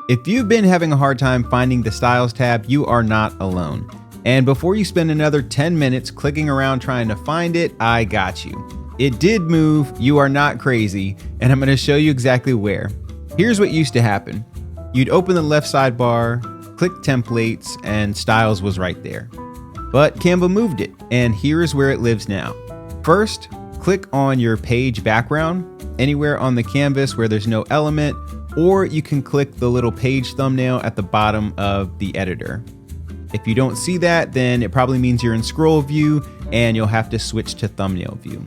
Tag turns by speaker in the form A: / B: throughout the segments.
A: If you've been having a hard time finding the Styles tab, you are not alone. And before you spend another 10 minutes clicking around trying to find it, I got you. It did move, you are not crazy, and I'm gonna show you exactly where. Here's what used to happen. You'd open the left sidebar, click templates, and Styles was right there. But Canva moved it, and here is where it lives now. First, click on your page background, anywhere on the canvas where there's no element, or you can click the little page thumbnail at the bottom of the editor. If you don't see that, then it probably means you're in scroll view and you'll have to switch to thumbnail view.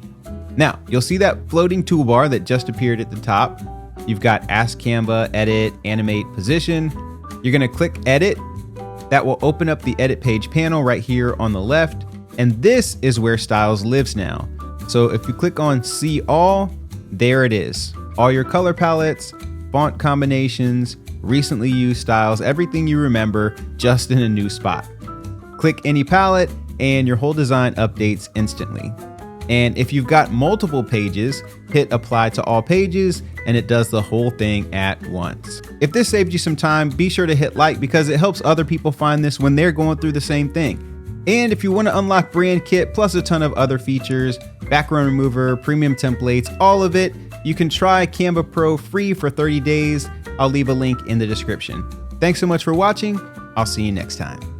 A: Now, you'll see that floating toolbar that just appeared at the top. You've got Ask Canva, Edit, Animate, Position. You're gonna click Edit. That will open up the edit page panel right here on the left. And this is where Styles lives now. So if you click on See All, there it is. All your color palettes, font combinations, recently used styles, everything you remember, just in a new spot. Click any palette and your whole design updates instantly. And if you've got multiple pages, hit apply to all pages and it does the whole thing at once. If this saved you some time, be sure to hit like because it helps other people find this when they're going through the same thing. And if you want to unlock Brand Kit plus a ton of other features, background remover, premium templates, all of it, you can try Canva Pro free for 30 days. I'll leave a link in the description. Thanks so much for watching. I'll see you next time.